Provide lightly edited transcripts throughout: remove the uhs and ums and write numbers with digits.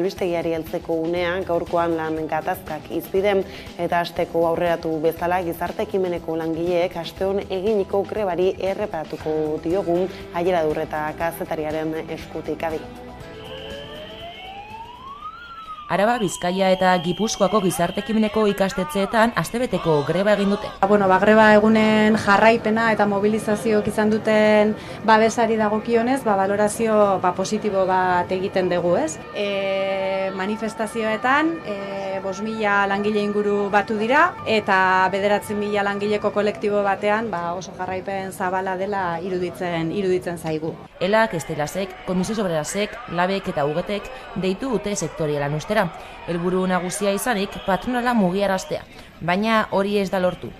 Albistegiari heltzeko unean gaurkoan lan gatazkak izpide eta asteko aurreratu bezala gizarte ekimeneko langileek asteon eginiko grebari erreparatuko diogun Aiera Durreta kazetariaren eskutik adi. Araba, Bizkaia eta Gipuzkoako gizarte ekimeneko ikastetxeetan astebeteko greba egin dute. Greba egunen jarraipena eta mobilizazioak izan duten babesari dagokionez, valorazio positibo bat egiten dugu, ez? Manifestazioetan 5.000 langile inguru batu dira eta 9.000 langileko kolektibo batean oso jarraipen zabala dela iruditzen zaigu. Elak, Estelasek, Komisio Obrerasek, Labek eta Ugetek deitu dute sektorialan ustera. Helburu nagusia izanik patronala mugiaraztea, baina hori ez da lortu.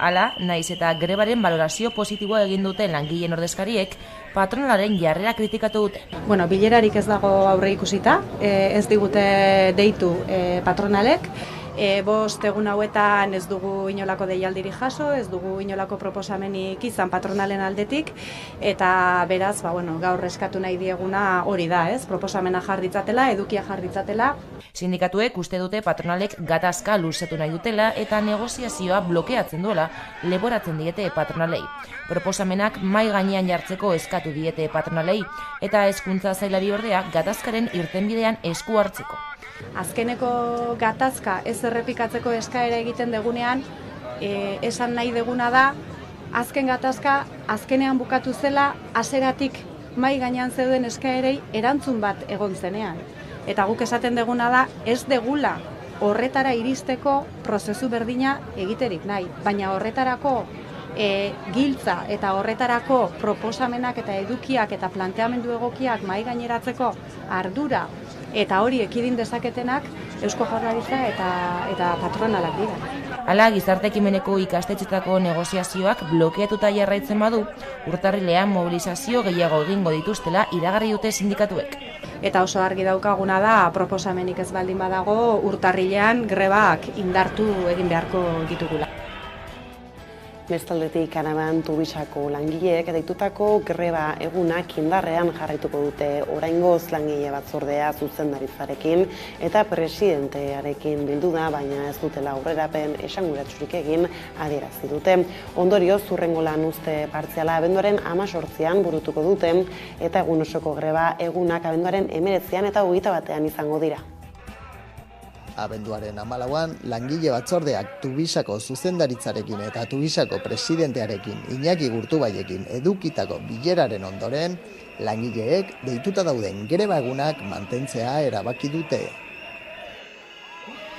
Hala, naiz eta grebaren valorazio positiboa egin duten langileen ordezkariek patronalaren jarrera kritikatu dute. Bilerarik ez dago aurre ikusita, ez digute deitu patronalek. 5 egun hauetan ez dugu inolako deialdiri jaso, ez dugu inolako proposamenik izan patronalen aldetik, eta beraz, gaur eskatu nahi dieguna hori da, ez? Proposamena jarritzatela, edukia jarritzatela. Sindikatuek uste dute patronalek gatazka luzatu nahi dutela eta negoziazioa blokeatzen duela leporatzen diete patronalei. Proposamenak mahai gainean jartzeko eskatu diete patronalei eta hezkuntza sailari ordea gatazkaren irtenbidean esku hartzeko. Azkeneko gatazka ez errepikatzeko eskaera egiten degunean, esan nahi deguna da, azken gatazka azkenean bukatu zela hasieratik mahai gainean zeuden eskaerei erantzun bat egon zenean. Eta guk esaten deguna da, ez degula horretara iristeko prozesu berdina egiterik nahi, baina horretarako giltza eta horretarako proposamenak eta edukiak eta planteamendu egokiak mahai gaineratzeko ardura eta hori ekidin dezaketenak Eusko Jaurlaritza eta patronalak dira. Hala, gizarte ekimeneko ikastetxetako negoziazioak blokeatuta jarraitzen badu, urtarrilean mobilizazio gehiago egingo dituztela iragarri dute sindikatuek. Eta oso argi daukaguna da, proposamenik ez baldin badago, urtarrilean grebak indartu egin beharko ditugula. Bestaldetik Araban Tubisako langileek deitutako greba egunak indarrean jarraituko dute oraingoz langile batzordea zuzendaritzarekin eta presidentearekin bildu da, baina ez dutela aurrerapen esanguratsurik egin adierazi dute. Ondorioz, hurrengo lanuzte partziala abenduaren 18an burutuko dute eta egun osoko greba egunak abenduaren 19an eta 21ean izango dira. Abenduaren 14an, langile batzordeak Tubisako zuzendaritzarekin eta Tubisako presidentearekin Iñaki Gurtubaiekin edukitako bileraren ondoren, langileek deituta dauden greba egunak mantentzea erabaki dute.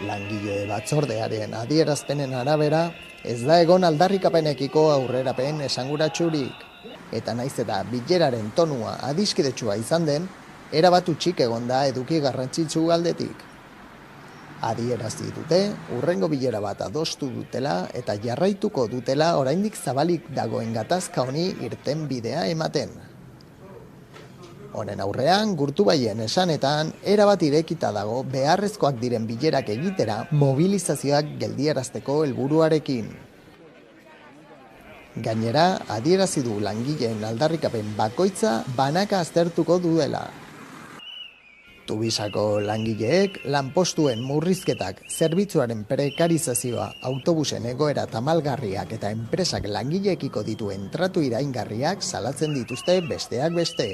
Langile batzordearen adierazpenen arabera, ez da egon aldarrikapenekiko aurrerapen esanguratsurik, eta naiz eta bileraren tonua adiskidetsua izan den, erabat hutsik egon da eduki garrantzitsu aldetik. Adierazi dute, hurrengo bilera bat adostu dutela eta jarraituko dutela oraindik zabalik dagoen gatazka honi irtenbidea ematen. Honen aurrean, Gurtubaien esanetan, erabat irekita dago beharrezkoak diren bilerak egitera mobilizazioak geldiarazteko helburuarekin. Gainera, adierazi du langileen aldarrikapen bakoitza banaka aztertuko duela. Tubisako langileek lanpostuen murrizketak, zerbitzuaren prekarizazioa, autobusen egoera tamalgarriak eta enpresak langileekiko dituen tratu iraingarriak salatzen dituzte besteak beste.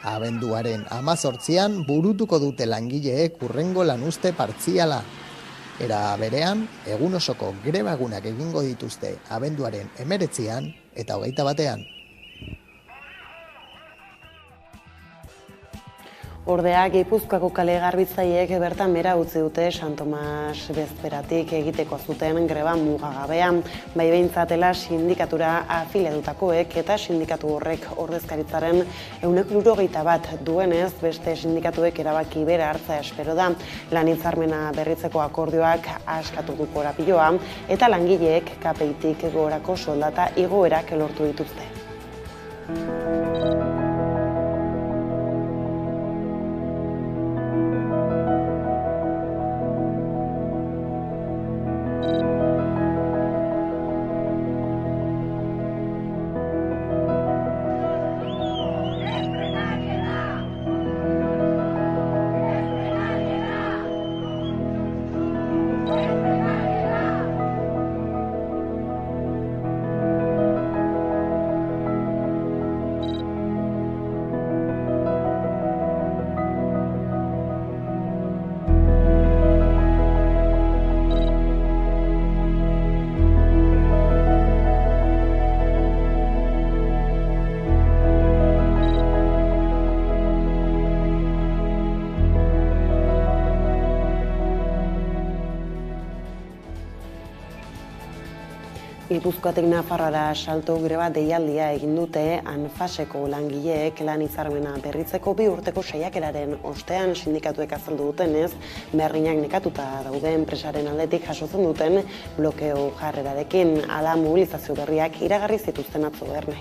Abenduaren 18an burutuko dute langileek hurrengo lanuzte partziala. Era berean, egun osoko greba egunak egingo dituzte abenduaren 19an eta 21ean. Ordea, Gipuzkoako kale garbitzaileek bertan behera utzi dute San Tomas bezperatik egiteko zuten greba mugagabean, bai behintzatela sindikatura afiliatutakoek eta sindikatu horrek ordezkaritzaren 191 duenez, beste sindikatuek erabaki bera hartza espero da. Lan hitzarmena berritzeko akordioak askatu du korapiloa eta langileek KPItik gorako soldata igoerak lortu dituzte. Gipuzkoatik Nafarroara salto greba deialdia egin dute Anfaseko langileek lan hitzarmena berritzeko 2 urteko saiakeraren ostean. Sindikatuek azaldu dutenez, berrinak nekatuta daude enpresaren aldetik jasotzen duten blokeo jarrerarekin. Hala mobilizazio berriak iragarri zituzten atzo Erne.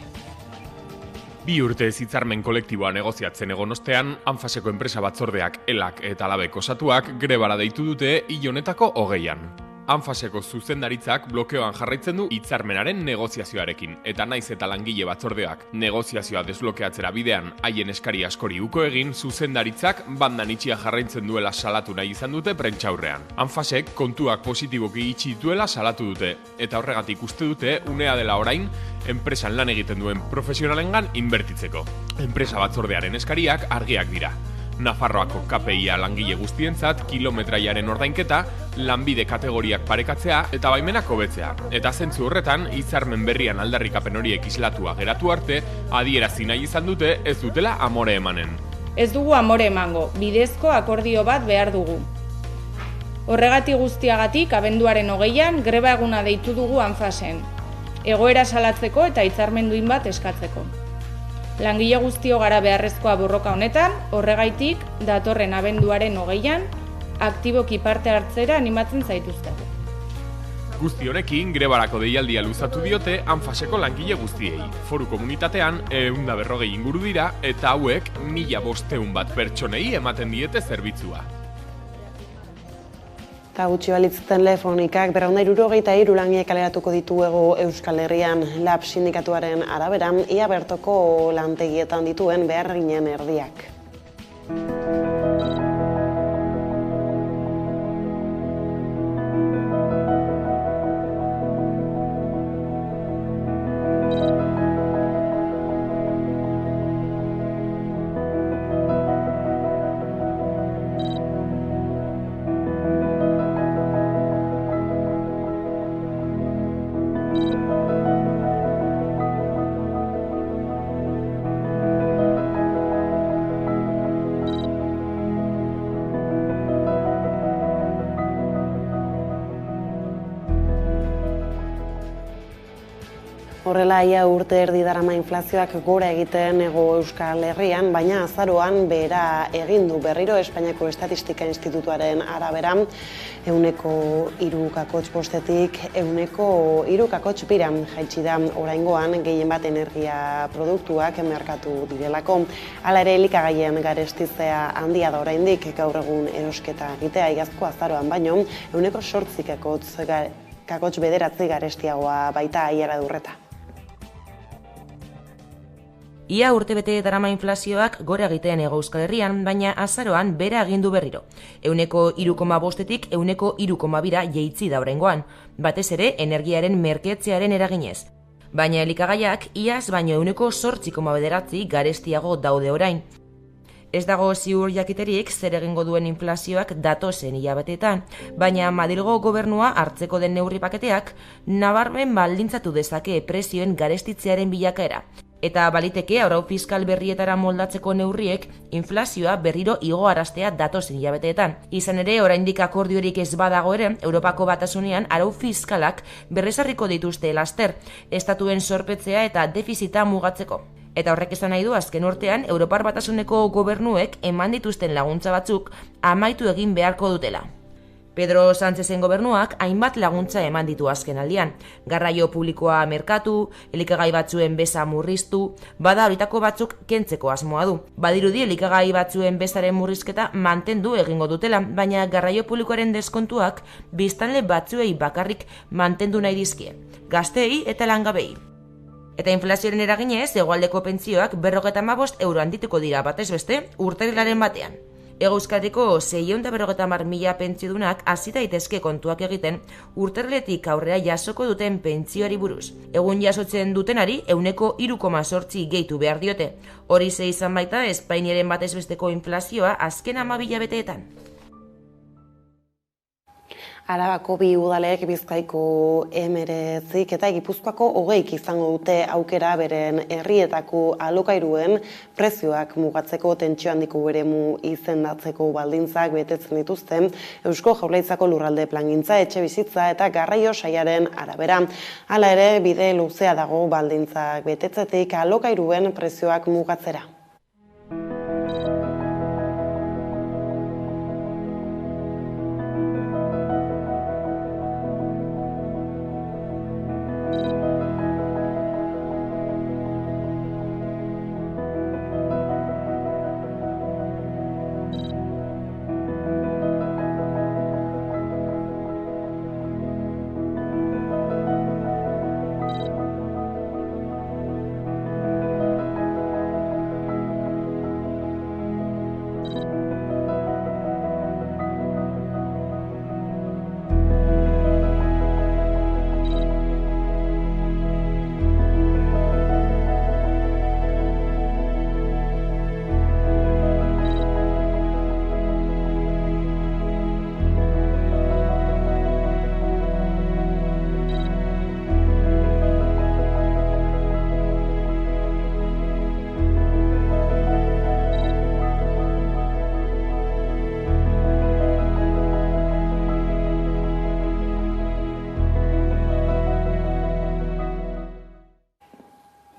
2 urte hitzarmen kolektiboa negoziatzen egon ostean, Anfaseko enpresa batzordeak ELAK eta LABek osatuak grebara deitu dute hil honetako 20an. Anfaseko zuzendaritzak blokeoan jarraitzen du hitzarmenaren negoziazioarekin, eta naiz eta langile batzordeak negoziazioa desblokeatzera bidean haien eskari askori uko egin, zuzendaritzak bandan itxia jarraitzen duela salatu nahi izan dute prentsaurrean. Anfasek kontuak positiboki itxi dituela salatu dute, eta horregatik uste dute unea dela orain enpresan lan egiten duen profesionalengan inbertitzeko. Enpresa batzordearen eskariak argiak dira. Nafarroako KPIa langile guztientzat kilometraiaren ordainketa, lanbide kategoriak parekatzea eta baimenak hobetzea. Eta zentzu horretan, hitzarmen berrian aldarrikapen horiek islatua geratu arte, adierazi nahi izan dute ez dutela amore emanen. Ez dugu amore emango, bidezko akordio bat behar dugu. Horregatik guztiagatik, abenduaren 20an, greba eguna deitu dugu Anfasen. Egoera salatzeko eta hitzarmen duin bat eskatzeko. Langile guztio gara beharrezkoa borroka honetan, horregaitik datorren abenduaren 20an aktiboki parte hartzera animatzen zaituztegu. Guzti honekin, grebarako deialdia luzatu diote Anfaseko langile guztiei. Foru komunitatean 140 inguru dira eta hauek 1500 bat pertsonei ematen diete zerbitzua. Eta gutxi balitz telefonikak 273 langile kaleratuko ditugu Euskal Herrian. LAB sindikatuaren arabera, ia bertoko lantegietan dituen beharginen erdiak. Horrela, ia urte erdi darama inflazioak gora egiten Hego Euskal Herrian, baina azaroan behera egin du berriro Espainiako Estatistika Institutuaren arabera, 3,5%tik 3,2% jaitsi da oraingoan gehien bat energia produktuak merkatu direlako. Hala ere, elikagaien garestizea handia da oraindik gaur egun erosketa egitea iazko azaroan baino, 8,9% garestiagoa baita aiara durreta. Ia urtebete darama inflazioak gora egiten Hego Euskal Herrian, baina azaroan bera egin du berriro. 3,5%tik 3,2% jeitzi da oraingoan, batez ere energiaren merketzearen eraginez. Baina elikagaiak iaz baino 8,9% garestiago daude orain. Ez dago ziur jakiterik zer egingo duen inflazioak datozen hilabeteetan, baina Madrilgo gobernua hartzeko den neurri paketeak nabarmen baldintzatu dezake prezioen garestitzearen bilakaera. Eta baliteke arau fiskal berrietara moldatzeko neurriek inflazioa berriro igoaraztea datozen hilabeteetan. Izan ere, oraindik akordiorik ez badago ere, Europako Batasunean arau fiskalak berrezarriko dituzte laster, estatuen zorpetzea eta defizita mugatzeko. Eta horrek esan nahi du azken urtean Europar Batasuneko gobernuek eman dituzten laguntza batzuk amaitu egin beharko dutela. Pedro Sánchezen gobernuak hainbat laguntza eman ditu azken aldian. Garraio publikoa merkatu, elikagai batzuen beza murriztu, bada horitako batzuk kentzeko asmoa du. Badirudi elikagai batzuen bezaren murrizketa mantendu egingo dutela, baina garraio publikoaren deskontuak biztanle batzuei bakarrik mantendu nahi dizkie, gazteei eta langabei. Eta inflazioaren eraginez, hegoaldeko pentsioak 55 euro handituko dira batez beste urtarrilaren batean. Hego Euskal Herriko 650.000 pentsiodunak hasi daitezke kontuak egiten urtarriletik aurrera jasoko duten pentsioari buruz. Egun jasotzen dutenari 3,8% gehitu behar diote. Hori ze izan baita Espainiaren batez besteko inflazioa azken 12 hilabeteetan. Arabako 2 udalek, Bizkaiko 19 eta Gipuzkoako 20 izango dute aukera beren herrietako alokairuen prezioak mugatzeko tentsio handiko eremu izendatzeko baldintzak betetzen dituzten Eusko Jaurlaritzako lurralde plangintza, etxebizitza eta garraio sailaren arabera. Hala ere, bide luzea dago baldintzak betetzetik alokairuen prezioak mugatzera.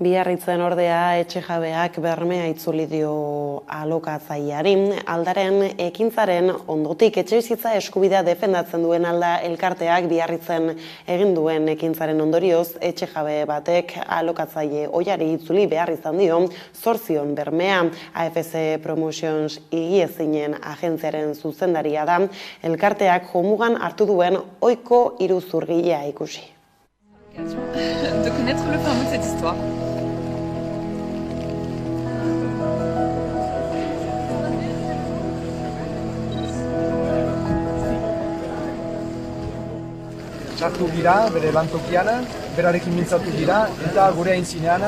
Biarritzen ordea etxe jabeak bermea itzuli dio alokatzaileari. Aldaren ekintzaren ondotik etxebizitza eskubidea defendatzen duen alda elkarteak Biarritzen egin duen ekintzaren ondorioz etxe jabe batek alokatzaile ohiari itzuli behar izan dio 8 bermea. AFC Promotions higiezinen agentziaren zuzendaria da elkarteak jomugan hartu duen ohiko iruzurgilea ikusi. De connaître le fin mot de cette histoire. Sartu gira, bere lantokian, berarekin mintzatu gira, eta gure aintzinean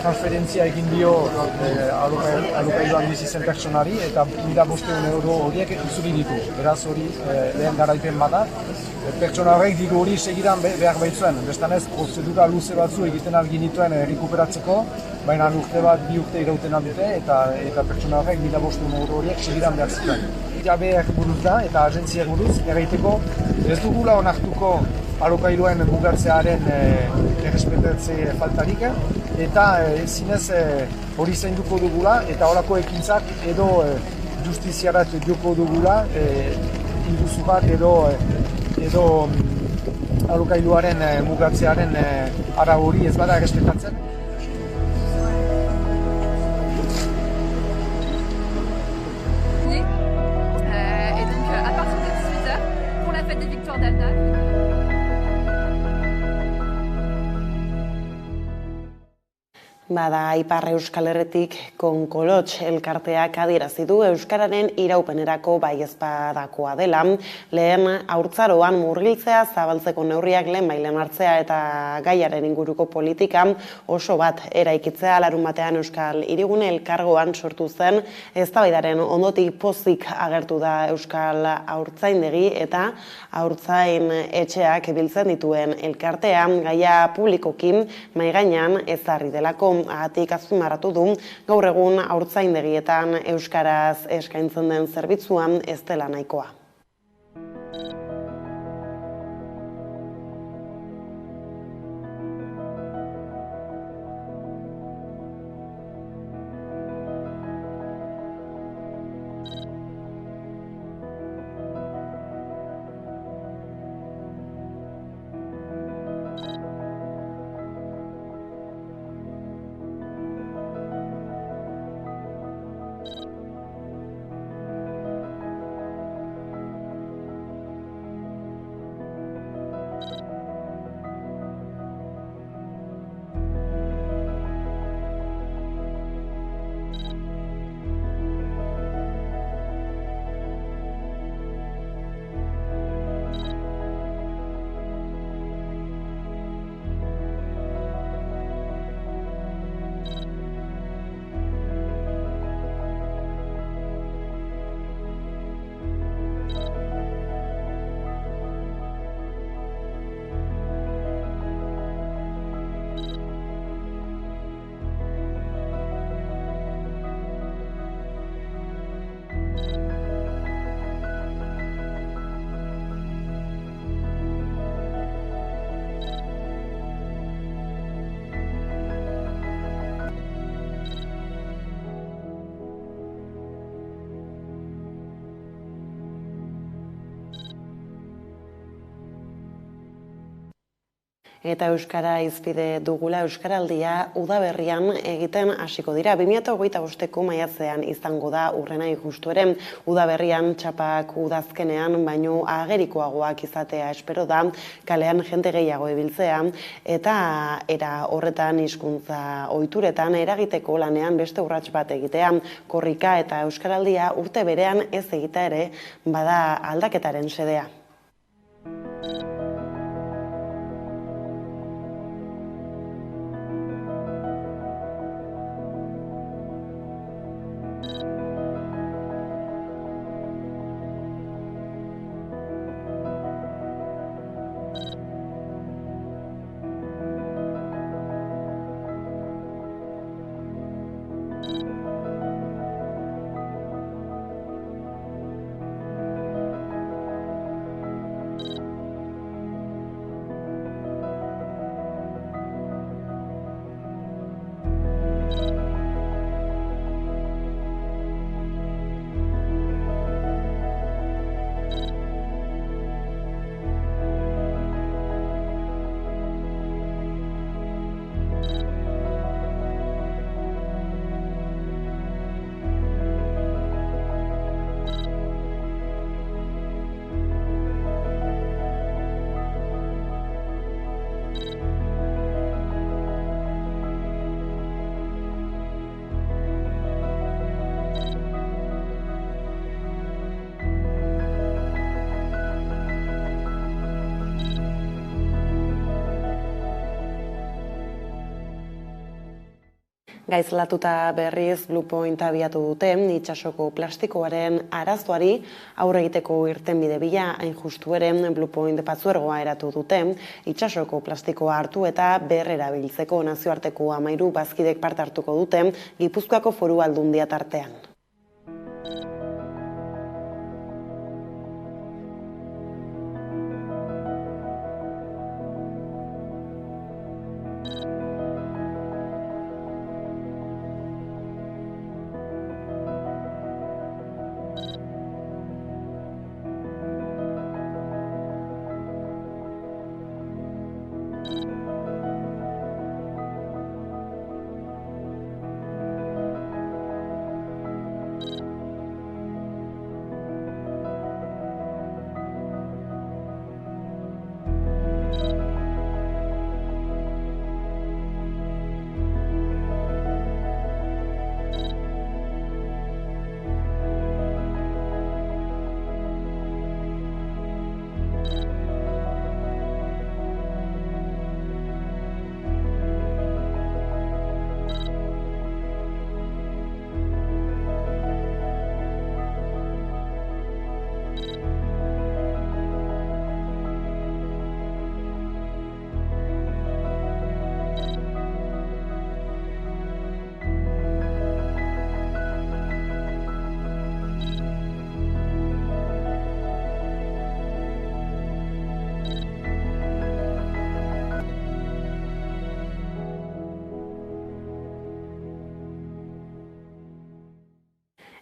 transferentzia egin dio alokairuan bizi zen pertsonari, eta 1.500 euro horiek itzuli ditu. Beraz hori lehen garaipen bada. Pertsona horrek diru hori segidan behar baitzuen. Bestanez, prozedura luze batzu egiten algin dituen rekuperatzeko, baina urte bat, 2 urte irauten aldute, eta pertsona horrek 1.500 euro horiek segidan behar zituen. Jabeak buruz da, eta agentziak buruz, erraiteko ez dugula onartuko alokairuen mugatzearen errespetatze faltarik, eta zinez hori zainduko dugula, eta horako ekintzak edo justiziarat joko dugula, induzu bat edo alokairuaren mugatzearen ara hori ez bada errespetatzen. Bada, Ipar Euskal Herritik Konkolotx elkarteak adierazi du euskararen iraupenerako baiezpadakoa dela. Lehen haurtzaroan murgiltzea zabaltzeko neurriak lehenbailen hartzea eta gaiaren inguruko politika oso bat eraikitzea larunbatean Euskal Hirigune elkargoan sortu zen. Eztabaidaren ondotik pozik agertu da Euskal Haurtzaindegi eta Haurtzain etxeak biltzen dituen elkartea gaia publikoki mahai gainean ezarri delako. Agatik azpimarratu du gaur egun haurtzaindegietan euskaraz eskaintzen den zerbitzuan ez dela nahikoa. Eta Euskara hizpide dugula, Euskaraldia udaberrian egiten hasiko dira. 2025ko maiatzean izango da urrenai justu ere, udaberrian txapak udazkenean, baino agerikoagoak izatea espero da, kalean jente gehiago ibiltzea, eta era horretan hizkuntza ohituretan eragiteko lanean beste urrats bat egitea, korrika eta Euskaraldia urte berean ez egita ere, bada aldaketaren xedea. Gaizlatuta berriz Blue Point abiatu dute itsasoko plastikoaren arazoari aurre egiteko irtenbide bila, hain justu ere Blue Point patzuergoa eratu dute itsasoko plastikoa hartu eta berrerabiltzeko nazioarteko 13 bazkidek parte hartuko dute Gipuzkoako Foru Aldundia tartean.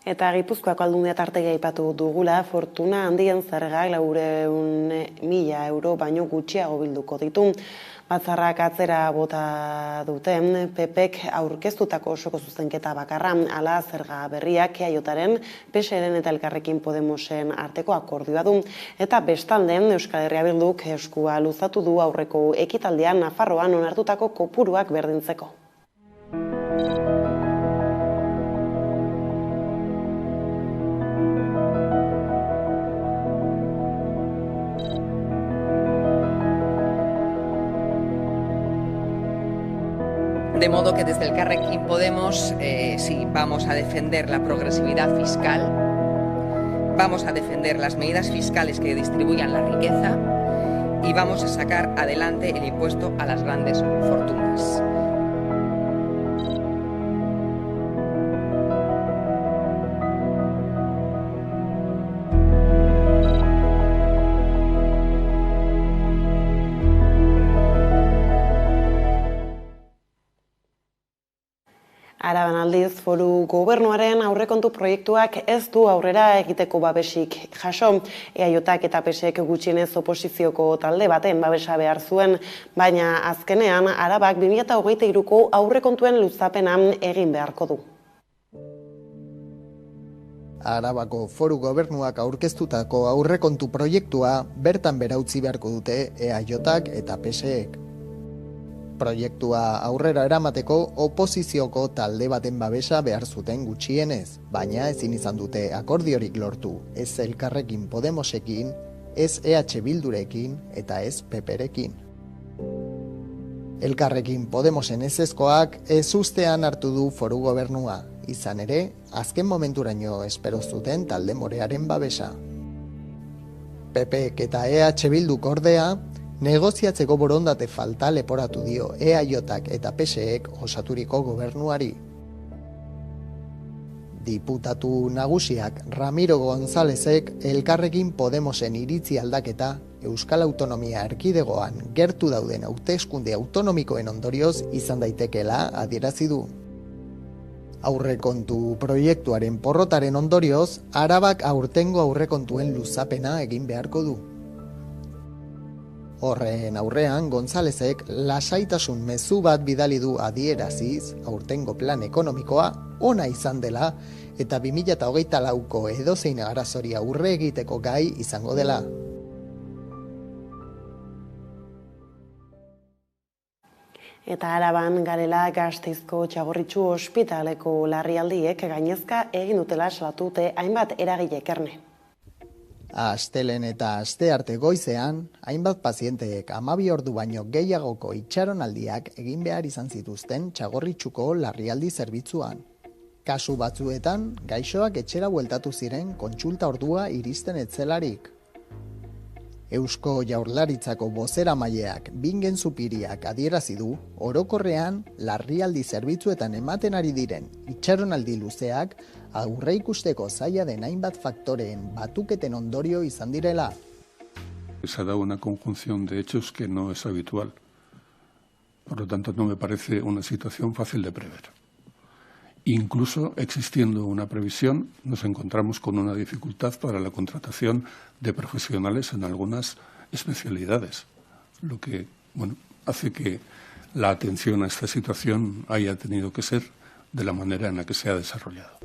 Eta Gipuzkoako Aldundia tartega aipatu dugula, fortuna handien zergak 400.000 euro baino gutxiago bilduko ditu. Batzarrak atzera bota duten, PPek aurkeztutako osoko zuzenketa bakarra, hala zerga berriak EAJaren, PSeren eta Elkarrekin Podemosen arteko akordioa du. Eta bestalde, Euskal Herria Bilduk eskua luzatu du aurreko ekitaldean Nafarroan onartutako kopuruak berdintzeko. De modo que desde Elkarrekin Podemos sí, vamos a defender la progresividad fiscal, vamos a defender las medidas fiscales que distribuyan la riqueza y vamos a sacar adelante el impuesto a las grandes fortunas. Araban aldiz, foru gobernuaren aurrekontu proiektuak ez du aurrera egiteko babesik jaso. EAJak eta PSek gutxienez oposizioko talde baten babesa behar zuen, baina azkenean Arabak 2023ko aurrekontuen luzapena egin beharko du. Arabako foru gobernuak aurkeztutako aurrekontu proiektua bertan bera utzi beharko dute EAJak eta PSek. Proiektua aurrera eramateko oposizioko talde baten babesa behar zuten gutxienez, baina ezin izan dute akordiorik lortu, ez Elkarrekin Podemosekin, ez EH Bildurekin eta ez PPrekin. Elkarrekin Podemosen ezezkoak ezustean hartu du foru gobernua, izan ere, azken momenturaino espero zuten talde morearen babesa. PPek eta EH Bilduk ordea, negoziatzeko borondate falta leporatu dio EAJak eta PSek osaturiko gobernuari. Diputatu nagusiak Ramiro Gonzálezek Elkarrekin Podemosen iritzi aldaketa Euskal Autonomia Erkidegoan gertu dauden hauteskunde autonomikoen ondorioz izan daitekeela adierazi du. Aurrekontu proiektuaren porrotaren ondorioz, Arabak aurtengo aurrekontuen luzapena egin beharko du. Horren aurrean, Gonzálezek lasaitasun mezu bat bidali du adieraziz, aurtengo plan ekonomikoa ona izan dela eta 2024ko edozein arazori aurre egiteko gai izango dela. Eta Araban garela Gasteizko Txagorritxu ospitaleko larrialdiek gainezka egin dutela salatute hainbat eragileek erne. Astelen eta astearte goizean, hainbat pazienteek 12 ordu baino gehiagoko itxaronaldiak egin behar izan zituzten Txagorritxuko larrialdi zerbitzuan. Kasu batzuetan, gaixoak etxera bueltatu ziren kontsulta ordua iristen etzelarik. Eusko Jaurlaritzako bozeramaileak Bingen Zupiriak adierazi du, orokorrean larrialdi zerbitzuetan ematen ari diren itxaronaldi luzeak aurreikusteko zaila den hainbat faktoreen batuketen ondorio izan direla. Se ha dado una conjunción de hechos que no es habitual. Por lo tanto, no me parece una situación fácil de prever. Incluso existiendo una previsión, nos encontramos con una dificultad para la contratación de profesionales en algunas especialidades, lo que hace que la atención a esta situación haya tenido que ser de la manera en la que se ha desarrollado.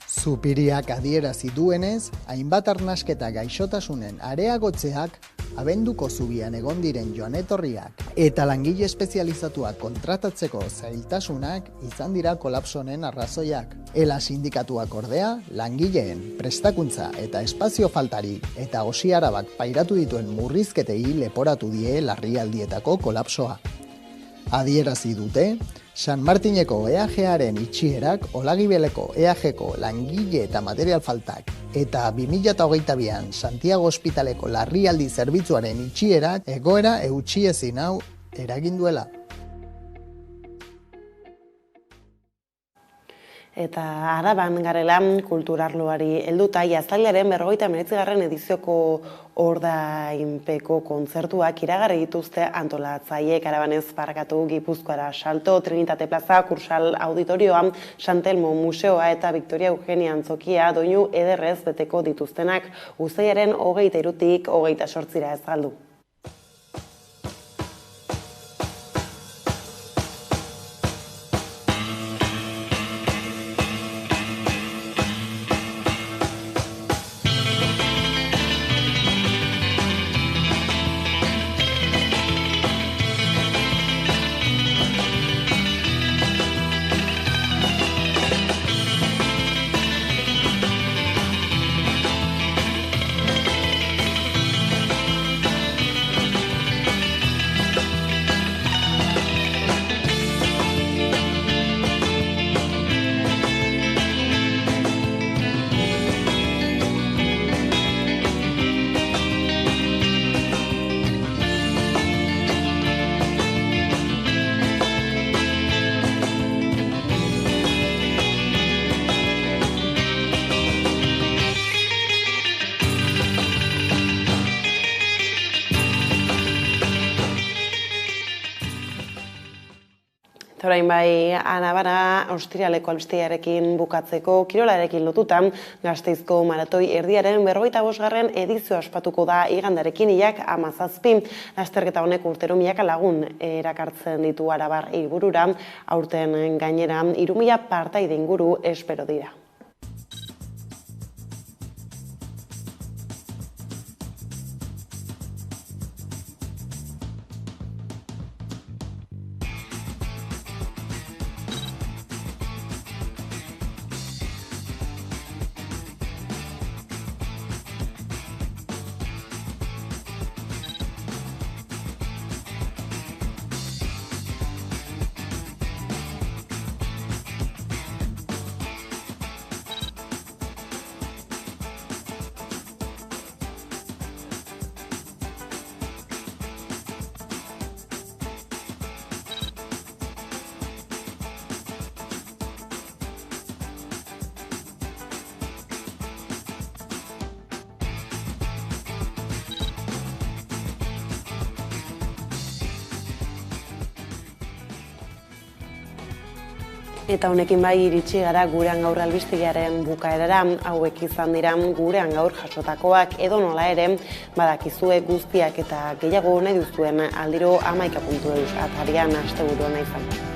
Zupiriak adierazi duenez, hainbat arnasketa gaixotasunen areagotzeak, abenduko zubian egon diren joan etorriak eta langile espezializatuak kontratatzeko zailtasunak izan dira kolapso honen arrazoiak. ELA sindikatuak ordea, langileen prestakuntza eta espazio faltari eta Osi Arabak pairatu dituen murrizketei leporatu die larrialdietako kolapsoa. Adierazi dute, San Martineko EAJaren itxierak, Olagibeleko EAJko langile eta material faltak eta 2022an Santiago Ospitaleko larrialdi zerbitzuaren itxierak egoera eutsi ezin hau eragin duela. Eta Araban garela kulturarloari helduta jaztailaren 59. edizioko ordainpeko kontzertuak iragarri dituzte antolatzaileek. Arabanez parkatu Gipuzkoara Salto, Trinitate Plaza, Kursal Auditorioa, Santelmo Museoa eta Victoria Eugenia Antzokia doinu ederrez beteko dituztenak uztailaren 23tik 28ra ez galdu. Orain bai, Anabara ostiraleko albistegiarekin bukatzeko, kirolarekin lotutan, Gasteizko maratoi erdiaren 45. edizioa ospatuko da igandarekin ilak 17. Lasterketa honek urtero 1000 lagun erakartzen ditu Arabar hiriburura, aurten gainera 3000 partaide inguru espero dira. Eta honekin bai iritsi gara gurean gaur albistegiaren bukaerara, hauek izan dira gurean gaur jasotakoak edo nola ere, badakizue guztiak eta gehiago nahi duzuen aldiro 11.eus atarian asteburuan izan.